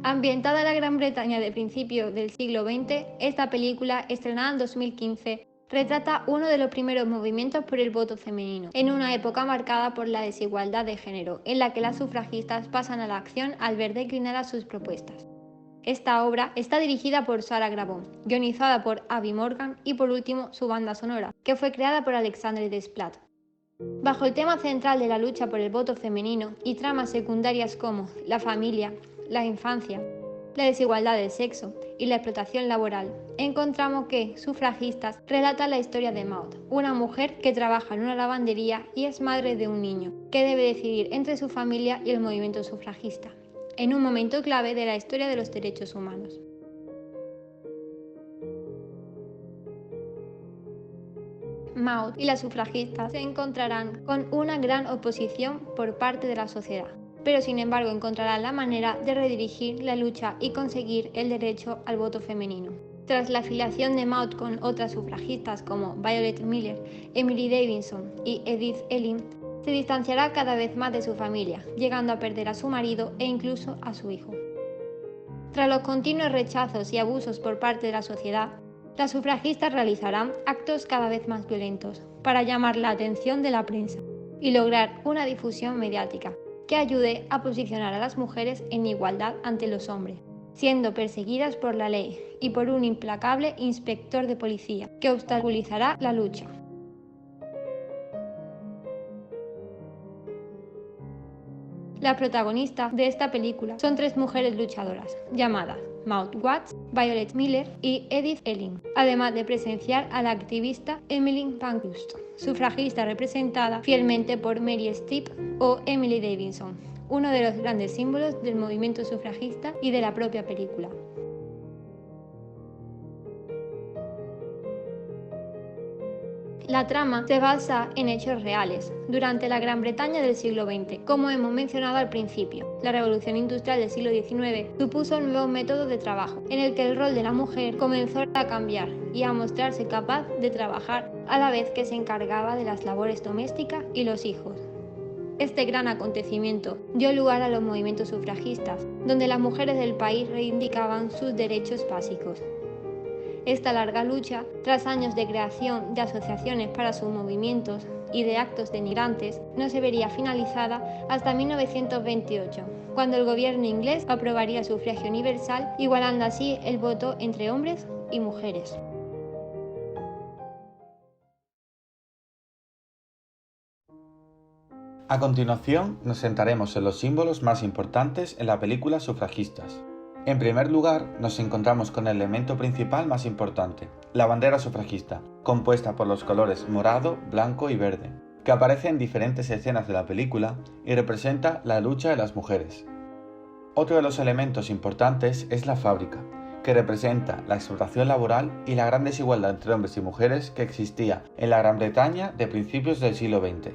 Ambientada en la Gran Bretaña de principios del siglo XX, esta película, estrenada en 2015, retrata uno de los primeros movimientos por el voto femenino, en una época marcada por la desigualdad de género, en la que las sufragistas pasan a la acción al ver declinadas sus propuestas. Esta obra está dirigida por Sarah Grabón, guionizada por Abby Morgan y por último su banda sonora, que fue creada por Alexandre Desplat. Bajo el tema central de la lucha por el voto femenino y tramas secundarias como la familia, la infancia, la desigualdad del sexo y la explotación laboral, encontramos que Sufragistas relata la historia de Maud, una mujer que trabaja en una lavandería y es madre de un niño, que debe decidir entre su familia y el movimiento sufragista, en un momento clave de la historia de los derechos humanos. Maud y las sufragistas se encontrarán con una gran oposición por parte de la sociedad, pero sin embargo encontrarán la manera de redirigir la lucha y conseguir el derecho al voto femenino. Tras la afiliación de Maud con otras sufragistas como Violet Miller, Emily Davidson y Edith Elling, se distanciará cada vez más de su familia, llegando a perder a su marido e incluso a su hijo. Tras los continuos rechazos y abusos por parte de la sociedad, las sufragistas realizarán actos cada vez más violentos para llamar la atención de la prensa y lograr una difusión mediática que ayude a posicionar a las mujeres en igualdad ante los hombres, siendo perseguidas por la ley y por un implacable inspector de policía que obstaculizará la lucha. Las protagonistas de esta película son tres mujeres luchadoras, llamadas Maud Watts, Violet Miller y Edith Elling, además de presenciar a la activista Emily Pankhurst, sufragista representada fielmente por Mary Streep o Emily Davidson, uno de los grandes símbolos del movimiento sufragista y de la propia película. La trama se basa en hechos reales, durante la Gran Bretaña del siglo XX. Como hemos mencionado al principio, la revolución industrial del siglo XIX supuso un nuevo método de trabajo, en el que el rol de la mujer comenzó a cambiar y a mostrarse capaz de trabajar a la vez que se encargaba de las labores domésticas y los hijos. Este gran acontecimiento dio lugar a los movimientos sufragistas, donde las mujeres del país reivindicaban sus derechos básicos. Esta larga lucha, tras años de creación de asociaciones para sus movimientos y de actos denigrantes, no se vería finalizada hasta 1928, cuando el gobierno inglés aprobaría el sufragio universal, igualando así el voto entre hombres y mujeres. A continuación, nos centraremos en los símbolos más importantes en la película Sufragistas. En primer lugar, nos encontramos con el elemento principal más importante, la bandera sufragista, compuesta por los colores morado, blanco y verde, que aparece en diferentes escenas de la película y representa la lucha de las mujeres. Otro de los elementos importantes es la fábrica, que representa la explotación laboral y la gran desigualdad entre hombres y mujeres que existía en la Gran Bretaña de principios del siglo XX.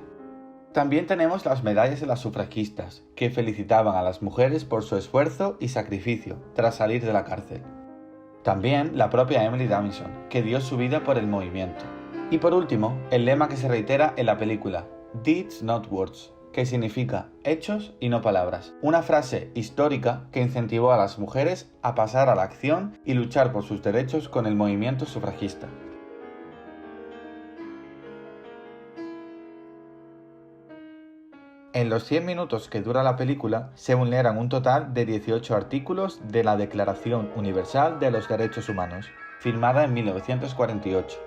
También tenemos las medallas de las sufragistas, que felicitaban a las mujeres por su esfuerzo y sacrificio tras salir de la cárcel. También la propia Emily Davidson, que dio su vida por el movimiento. Y por último, el lema que se reitera en la película, Deeds not words, que significa hechos y no palabras. Una frase histórica que incentivó a las mujeres a pasar a la acción y luchar por sus derechos con el movimiento sufragista. En los 100 minutos que dura la película, se vulneran un total de 18 artículos de la Declaración Universal de los Derechos Humanos, firmada en 1948.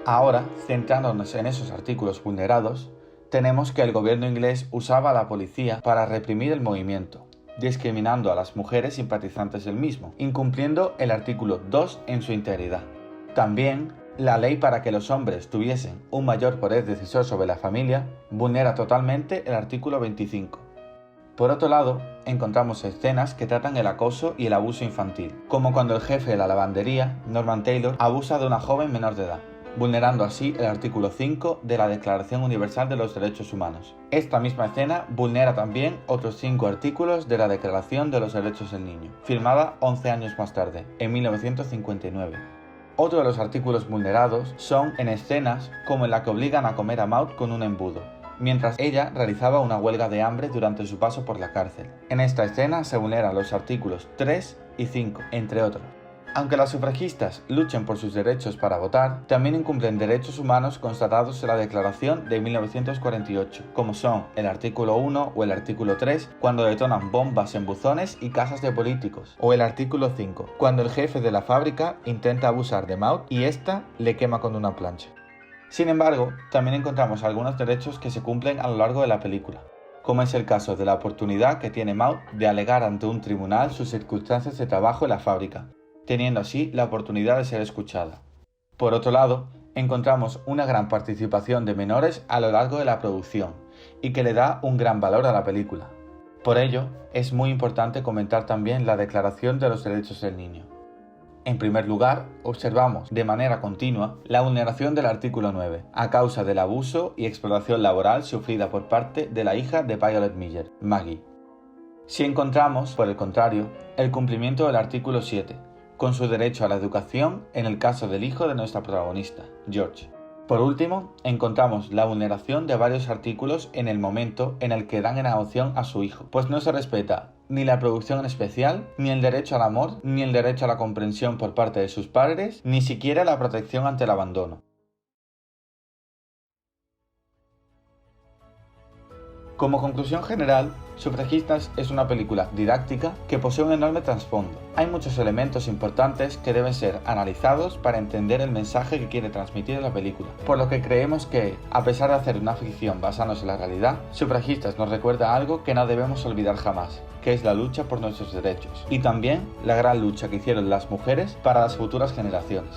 Ahora, centrándonos en esos artículos vulnerados, tenemos que el gobierno inglés usaba a la policía para reprimir el movimiento, discriminando a las mujeres simpatizantes del mismo, incumpliendo el artículo 2 en su integridad. También, la ley para que los hombres tuviesen un mayor poder decisor sobre la familia vulnera totalmente el artículo 25. Por otro lado, encontramos escenas que tratan el acoso y el abuso infantil, como cuando el jefe de la lavandería, Norman Taylor, abusa de una joven menor de edad, vulnerando así el artículo 5 de la Declaración Universal de los Derechos Humanos. Esta misma escena vulnera también otros 5 artículos de la Declaración de los Derechos del Niño, firmada 11 años más tarde, en 1959. Otro de los artículos vulnerados son en escenas como en la que obligan a comer a Maud con un embudo, mientras ella realizaba una huelga de hambre durante su paso por la cárcel. En esta escena se vulneran los artículos 3 y 5, entre otros. Aunque las sufragistas luchen por sus derechos para votar, también incumplen derechos humanos constatados en la Declaración de 1948, como son el artículo 1 o el artículo 3, cuando detonan bombas en buzones y casas de políticos, o el artículo 5, cuando el jefe de la fábrica intenta abusar de Maud y ésta le quema con una plancha. Sin embargo, también encontramos algunos derechos que se cumplen a lo largo de la película, como es el caso de la oportunidad que tiene Maud de alegar ante un tribunal sus circunstancias de trabajo en la fábrica, teniendo así la oportunidad de ser escuchada. Por otro lado, encontramos una gran participación de menores a lo largo de la producción, y que le da un gran valor a la película. Por ello, es muy importante comentar también la Declaración de los Derechos del Niño. En primer lugar, observamos de manera continua la vulneración del artículo 9, a causa del abuso y explotación laboral sufrida por parte de la hija de Violet Miller, Maggie. Si encontramos, por el contrario, el cumplimiento del artículo 7, con su derecho a la educación en el caso del hijo de nuestra protagonista, George. Por último, encontramos la vulneración de varios artículos en el momento en el que dan en adopción a su hijo, pues no se respeta ni la producción en especial, ni el derecho al amor, ni el derecho a la comprensión por parte de sus padres, ni siquiera la protección ante el abandono. Como conclusión general, Sufragistas es una película didáctica que posee un enorme trasfondo. Hay muchos elementos importantes que deben ser analizados para entender el mensaje que quiere transmitir la película, por lo que creemos que, a pesar de hacer una ficción basándose en la realidad, Sufragistas nos recuerda algo que no debemos olvidar jamás, que es la lucha por nuestros derechos, y también la gran lucha que hicieron las mujeres para las futuras generaciones.